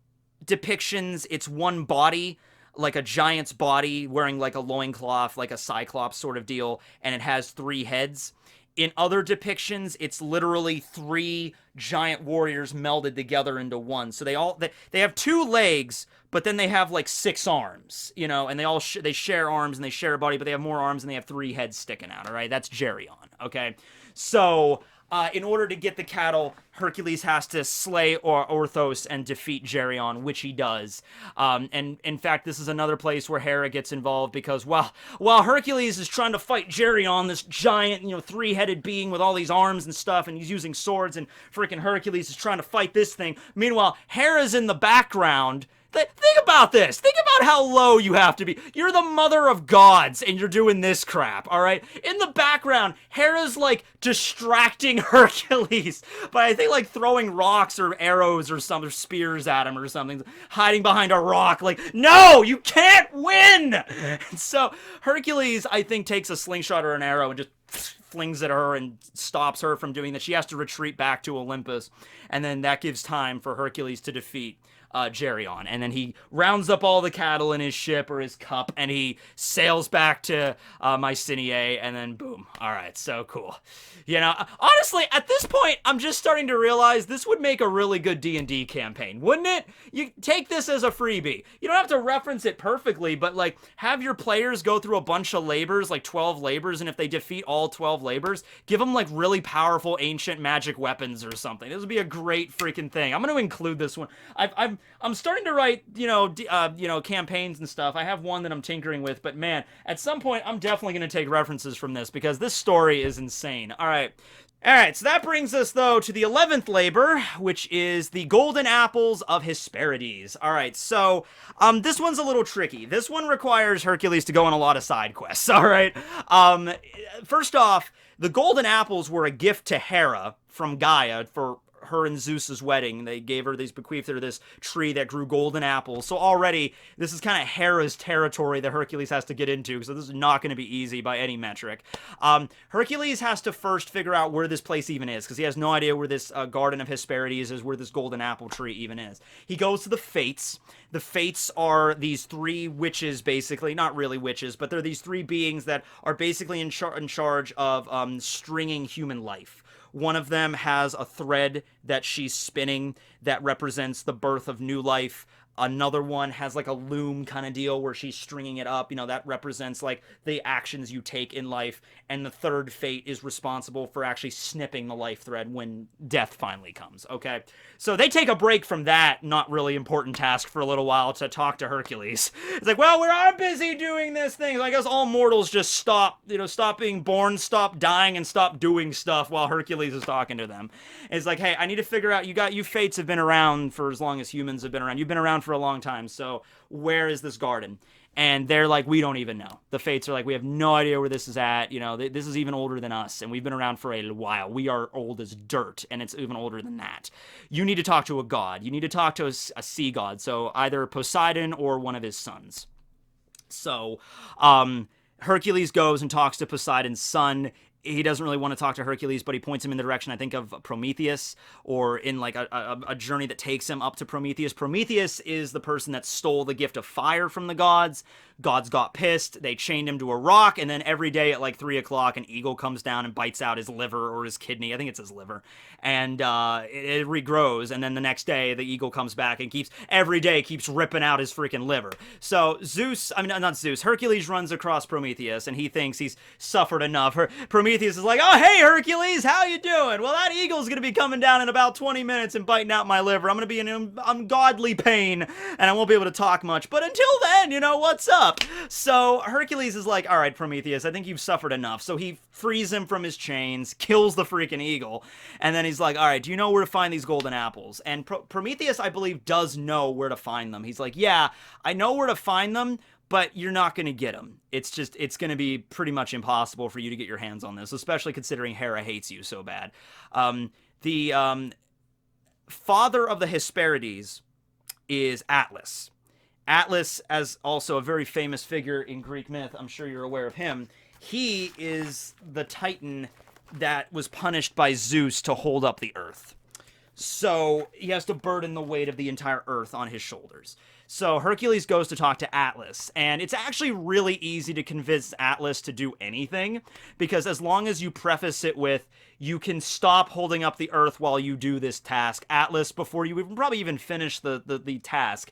depictions, it's one body, like a giant's body, wearing like a loincloth, like a cyclops sort of deal, and it has 3 heads. In other depictions, it's literally 3 giant warriors melded together into one. So they have 2 legs, but then they have like 6 arms, and they share arms and they share a body, but they have more arms and they have 3 heads sticking out. All right, that's Geryon. Okay, so in order to get the cattle, Hercules has to slay Orthos and defeat Geryon, which he does. And in fact, this is another place where Hera gets involved, because while Hercules is trying to fight Geryon, this giant, 3-headed being with all these arms and stuff, and he's using swords, and freaking Hercules is trying to fight this thing. Meanwhile, Hera's in the background. Think about this. Think about how low you have to be. You're the mother of gods, and you're doing this crap, all right? In the background, Hera's, like, distracting Hercules by, I think, like, throwing rocks or arrows or some, or spears at him or something, hiding behind a rock, like, no, you can't win! And so Hercules, I think, takes a slingshot or an arrow and just flings at her and stops her from doing that. She has to retreat back to Olympus, and then that gives time for Hercules to defeat GERYON. And then he rounds up all the cattle in his ship or his cup, and he sails back to Mycenae, and then boom. All right, so cool. You know, honestly, at this point, I'm just starting to realize this would make a really good D&D campaign, wouldn't it? You take this as a freebie. You don't have to reference it perfectly, but like have your players go through a bunch of labors, like 12 labors, and if they defeat all 12 labors, give them like really powerful ancient magic weapons or something. This would be a great freaking thing. I'm going to include this one. I'm starting to write, you know, campaigns and stuff. I have one that I'm tinkering with, but man, at some point I'm definitely going to take references from this because this story is insane. All right, so that brings us, though, to the 11th labor, which is the Golden Apples of Hesperides. All right, so this one's a little tricky. This one requires Hercules to go on a lot of side quests, all right? First off, the Golden Apples were a gift to Hera from Gaia for her and Zeus's wedding. They bequeathed her this tree that grew golden apples. So already, this is kind of Hera's territory that Hercules has to get into, so this is not going to be easy by any metric. Hercules has to first figure out where this place even is, because he has no idea where this Garden of Hesperides is, where this golden apple tree even is. He goes to the Fates. The Fates are these three witches, basically. Not really witches, but they're these three beings that are basically in charge of stringing human life. One of them has a thread that she's spinning that represents the birth of new life. Another one has like a loom kind of deal where she's stringing it up. You know, that represents like the actions you take in life. And the third fate is responsible for actually snipping the life thread when death finally comes, okay? So they take a break from that not really important task for a little while to talk to Hercules. It's like, well, we're busy doing this thing. So I guess all mortals just stop being born, stop dying, and stop doing stuff while Hercules is talking to them. It's like, hey, I need to figure out, you fates have been around for as long as humans have been around. You've been around for a long time, so where is this garden? And they're like, we don't even know. The Fates are like, we have no idea where this is at. You know, this is even older than us, and we've been around for a while. We are old as dirt, and it's even older than that. You need to talk to a god. You need to talk to a sea god, so either Poseidon or one of his sons. So, Hercules goes and talks to Poseidon's son. He doesn't really want to talk to Hercules, but he points him in the direction, I think, of Prometheus, or in like a journey that takes him up to Prometheus. Prometheus is the person that stole the gift of fire from the gods. Gods got pissed. They chained him to a rock, and then every day at like 3 o'clock, an eagle comes down and bites out his liver or his kidney. I think it's his liver. And it regrows, and then the next day, the eagle comes back and every day keeps ripping out his freaking liver. So Hercules runs across Prometheus, and he thinks he's suffered enough. Prometheus is like, oh, hey, Hercules, how you doing? Well, that eagle's gonna be coming down in about 20 minutes and biting out my liver. I'm gonna be in ungodly pain, and I won't be able to talk much. But until then, you know, what's up? So Hercules is like, all right, Prometheus, I think you've suffered enough. So he frees him from his chains, kills the freaking eagle, and then he's like, all right, do you know where to find these golden apples? And Prometheus, I believe, does know where to find them. He's like, yeah, I know where to find them, but you're not going to get them. It's going to be pretty much impossible for you to get your hands on this, especially considering Hera hates you so bad. The father of the Hesperides is Atlas. Atlas, as also a very famous figure in Greek myth, I'm sure you're aware of him. He is the Titan that was punished by Zeus to hold up the earth. So he has to burden the weight of the entire earth on his shoulders. So Hercules goes to talk to Atlas, and it's actually really easy to convince Atlas to do anything, because as long as you preface it with, you can stop holding up the earth while you do this task, Atlas, before you probably even finish the task,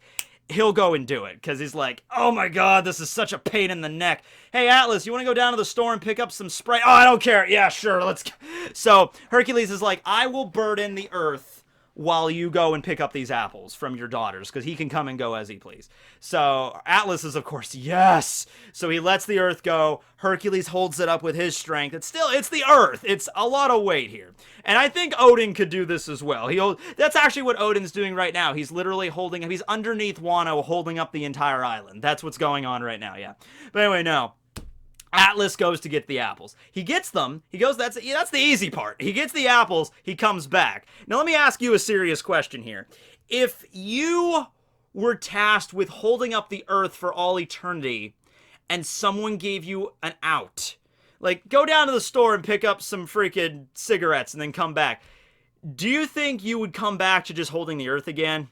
he'll go and do it, because he's like, oh my god, this is such a pain in the neck. Hey, Atlas, you want to go down to the store and pick up some spray? Oh, I don't care. Yeah, sure, let's go. So Hercules is like, I will burden the earth while you go and pick up these apples from your daughters, because he can come and go as he please. So Atlas is, of course, yes. So he lets the earth go. Hercules holds it up with his strength. It's the earth. It's a lot of weight here. And I think Odin could do this as well. That's actually what Odin's doing right now. He's literally he's underneath Wano holding up the entire island. That's what's going on right now, yeah. But anyway, no. Atlas goes to get the apples. He gets them. He goes, that's the easy part. He gets the apples. He comes back. Now, let me ask you a serious question here. If you were tasked with holding up the earth for all eternity, and someone gave you an out, like, go down to the store and pick up some freaking cigarettes and then come back, do you think you would come back to just holding the earth again?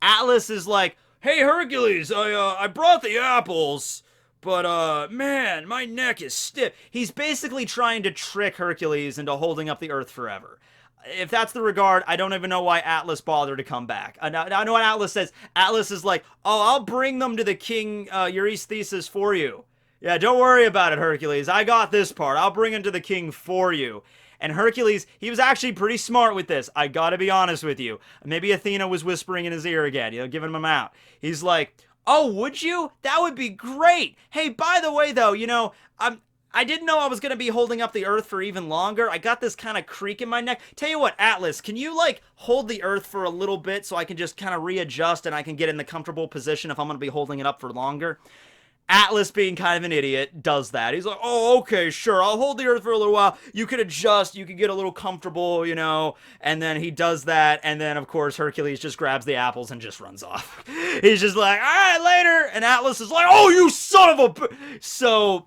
Atlas is like, hey, Hercules, I brought the apples, but, man, my neck is stiff. He's basically trying to trick Hercules into holding up the earth forever. If that's the regard, I don't even know why Atlas bothered to come back. I know what Atlas says. Atlas is like, oh, I'll bring them to the king Eurystheus for you. Yeah, don't worry about it, Hercules. I got this part. I'll bring him to the king for you. And Hercules, he was actually pretty smart with this. I gotta be honest with you. Maybe Athena was whispering in his ear again, giving him out. He's like, oh, would you? That would be great. Hey, by the way, though, I didn't know I was going to be holding up the earth for even longer. I got this kind of creak in my neck. Tell you what, Atlas, can you, hold the earth for a little bit so I can just kind of readjust and I can get in the comfortable position if I'm going to be holding it up for longer? Atlas, being kind of an idiot, does that. He's like, oh, okay, sure, I'll hold the earth for a little while. You could adjust, you could get a little comfortable, and then he does that, and then, of course, Hercules just grabs the apples and just runs off. He's just like, all right, later, and Atlas is like, oh, you son of a... So...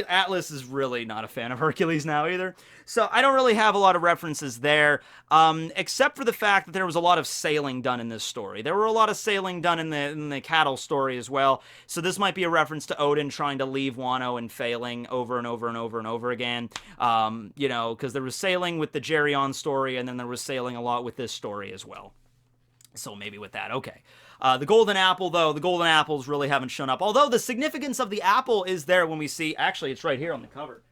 Atlas is really not a fan of Hercules now either. So I don't really have a lot of references there, except for the fact that there was a lot of sailing done in this story. There were a lot of sailing done in the CATHLE story as well. So this might be a reference to Oden trying to leave Wano and failing over and over and over and over again. Because there was sailing with the GERYON story, and then there was sailing a lot with this story as well. So maybe with that, okay. The golden apple, though, the golden apples really haven't shown up. Although the significance of the apple is there when we see... Actually, it's right here on the cover.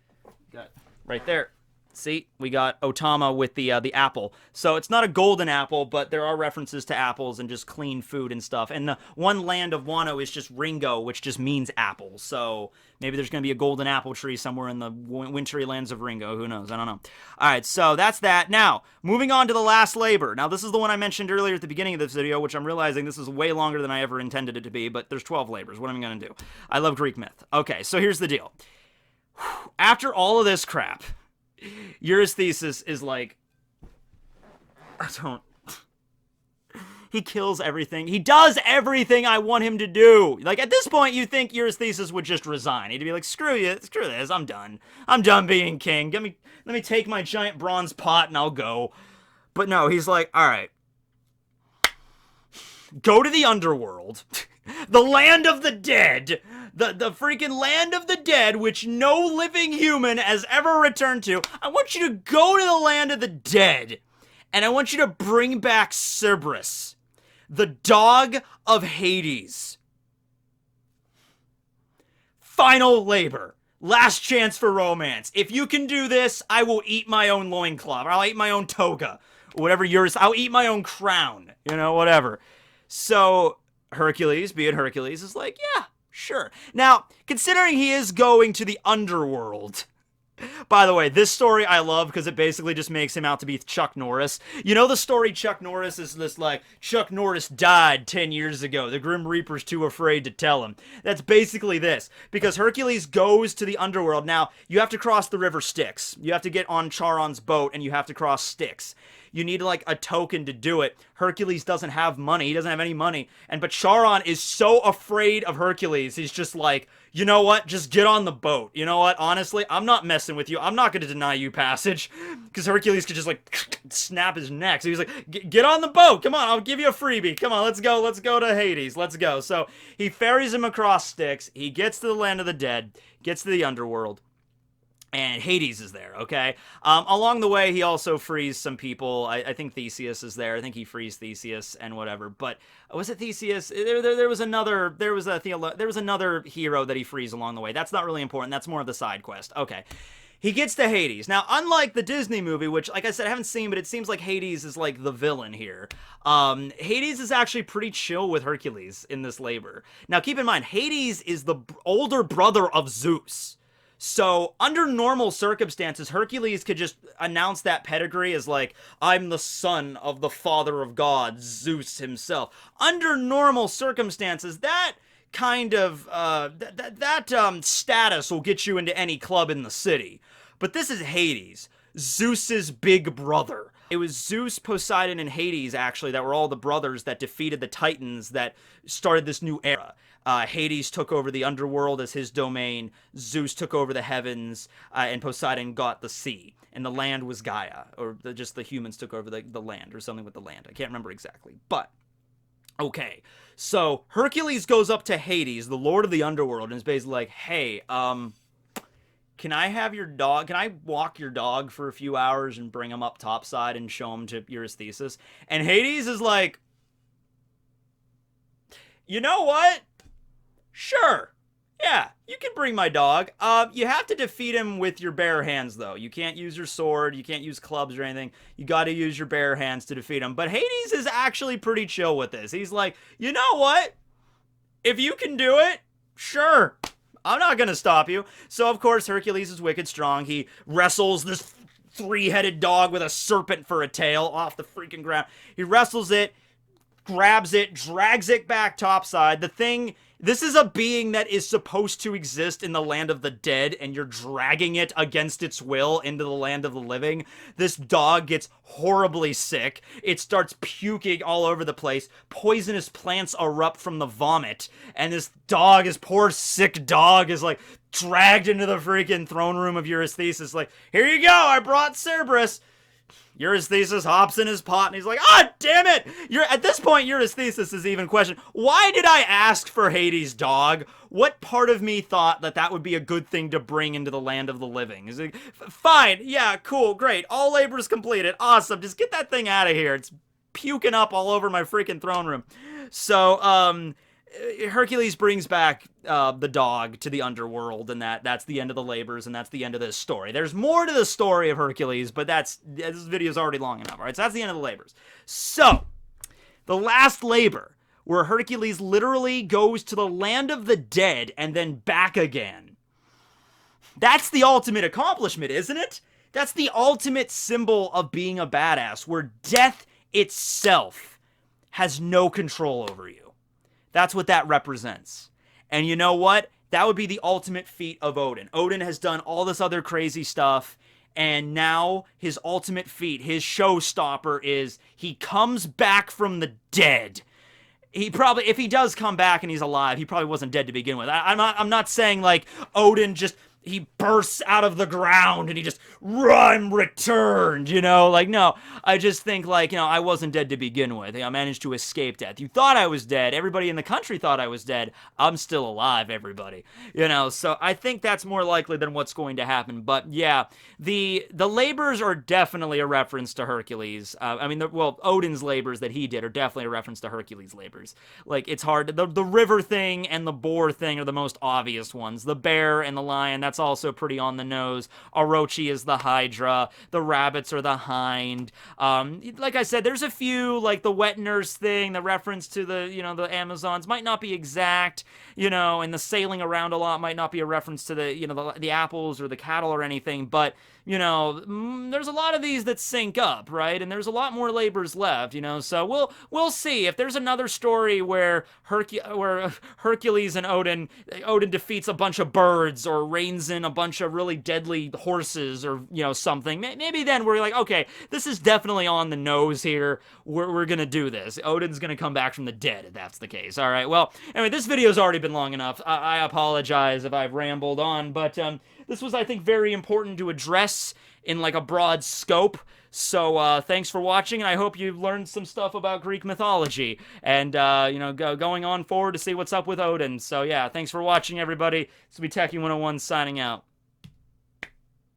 Got right there. See? We got Otama with the apple. So it's not a golden apple, but there are references to apples and just clean food and stuff. And the one land of Wano is just Ringo, which just means apple. So maybe there's going to be a golden apple tree somewhere in the wintry lands of Ringo. Who knows? I don't know. All right, so that's that. Now, moving on to the last labor. Now, this is the one I mentioned earlier at the beginning of this video, which I'm realizing this is way longer than I ever intended it to be, but there's 12 labors. What am I going to do? I love Greek myth. Okay, so here's the deal. After all of this crap... Eurystheus is like, he kills everything. He does everything I want him to do. Like, at this point, you think Eurystheus would just resign. He'd be like, screw you, screw this, I'm done. I'm done being king. Let me take my giant bronze pot and I'll go. But no, he's like, all right. Go to the underworld. The land of the dead. The freaking land of the dead, which no living human has ever returned to. I want you to go to the land of the dead. And I want you to bring back Cerberus, the dog of Hades. Final labor. Last chance for romance. If you can do this, I will eat my own loincloth. Or I'll eat my own toga. Whatever yours. I'll eat my own crown. Whatever. So... Hercules, be it Hercules, is like, yeah, sure. Now, considering he is going to the underworld... By the way, this story I love because it basically just makes him out to be Chuck Norris. You know the story Chuck Norris is this, like, Chuck Norris died 10 years ago. The Grim Reaper's too afraid to tell him. That's basically this. Because Hercules goes to the underworld. Now, you have to cross the river Styx. You have to get on Charon's boat and you have to cross Styx. You need, like, a token to do it. Hercules doesn't have money. He doesn't have any money. But Charon is so afraid of Hercules. He's just like, you know what? Just get on the boat. You know what? Honestly, I'm not messing with you. I'm not going to deny you passage. Because Hercules could just, like, snap his neck. So he's like, get on the boat. Come on, I'll give you a freebie. Come on, let's go. Let's go to Hades. Let's go. So he ferries him across Styx. He gets to the land of the dead. Gets to the underworld. And Hades is there, okay? Along the way, he also frees some people. I think Theseus is there. I think he frees Theseus and whatever. But was it Theseus? There was another hero that he frees along the way. That's not really important. That's more of the side quest. Okay. He gets to Hades. Now, unlike the Disney movie, which, like I said, I haven't seen, but it seems like Hades is, like, the villain here. Hades is actually pretty chill with Hercules in this labor. Now, keep in mind, Hades is the older brother of Zeus. So, under normal circumstances, Hercules could just announce that pedigree as like, I'm the son of the father of gods, Zeus himself. Under normal circumstances, that kind of, status will get you into any club in the city. But this is Hades, Zeus's big brother. It was Zeus, Poseidon, and Hades, actually, that were all the brothers that defeated the Titans that started this new era. Hades took over the underworld as his domain, Zeus took over the heavens, and Poseidon got the sea. And the land was Gaia, or just the humans took over the land, or something with the land. I can't remember exactly. But, Okay, so Hercules goes up to Hades, the lord of the underworld, and is basically like, hey, can I have your dog? Can I walk your dog for a few hours and bring him up topside and show him to Eurystheus? And Hades is like, you know what? Sure. Yeah, you can bring my dog. You have to defeat him with your bare hands, though. You can't use your sword. You can't use clubs or anything. You got to use your bare hands to defeat him. But Hades is actually pretty chill with this. He's like, you know what? If you can do it, sure. I'm not going to stop you. So, of course, Hercules is wicked strong. He wrestles this three-headed dog with a serpent for a tail off the freaking ground. He wrestles it, grabs it, drags it back topside. The thing, this is a being that is supposed to exist in the land of the dead, and you're dragging it against its will into the land of the living. This dog gets horribly sick. It starts puking all over the place. Poisonous plants erupt from the vomit, and this dog, this poor sick dog, is like dragged into the freaking throne room of Eurystheus. Like, here you go, I brought Cerberus. Eurystheus hops in his pot and he's like, ah, damn it! At this point, Eurystheus is even questioning, why did I ask for Hades' dog? What part of me thought that that would be a good thing to bring into the land of the living? He's like, fine, yeah, cool, great, all labors completed, awesome, just get that thing out of here. It's puking up all over my freaking throne room. So, Hercules brings back the dog to the underworld, and that's the end of the labors, and that's the end of this story. There's more to the story of Hercules, but this video's already long enough, all right? So that's the end of the labors. So, the last labor, where Hercules literally goes to the land of the dead and then back again. That's the ultimate accomplishment, isn't it? That's the ultimate symbol of being a badass, where death itself has no control over you. That's what that represents. And you know what? That would be the ultimate feat of Odin. Odin has done all this other crazy stuff, and now his ultimate feat, his showstopper, is he comes back from the dead. He probably, if he does come back and he's alive, he probably wasn't dead to begin with. I'm not saying like Odin just, he bursts out of the ground and he just, I'm returned, you know? Like, no, I just think, like, you know, I wasn't dead to begin with. I managed to escape death. You thought I was dead. Everybody in the country thought I was dead. I'm still alive, everybody. You know, so I think that's more likely than what's going to happen. But, yeah, the labors are definitely a reference to Hercules. I mean, Odin's labors that he did are definitely a reference to Hercules' labors. Like, it's hard. The river thing and the boar thing are the most obvious ones. The bear and the lion, that's also pretty on the nose. Orochi is the Hydra. The rabbits are the Hind. Like I said, there's a few, like the wet nurse thing, the reference to the, you know, the Amazons might not be exact, you know, and the sailing around a lot might not be a reference to the, you know, the apples or the cattle or anything, but, you know, there's a lot of these that sync up, right? And there's a lot more labors left, you know, so we'll see. If there's another story where Hercules and Odin defeats a bunch of birds or reins in a bunch of really deadly horses or, you know, something, maybe then we're like, okay, this is definitely on the nose here. We're gonna do this. Odin's gonna come back from the dead if that's the case. All right, well, anyway, this video's already been long enough. I apologize if I've rambled on, but this was, I think, very important to address in like a broad scope. So thanks for watching, and I hope you learned some stuff about Greek mythology and, you know, going on forward to see what's up with Odin. So yeah, thanks for watching, everybody. This will be Tekking101 signing out.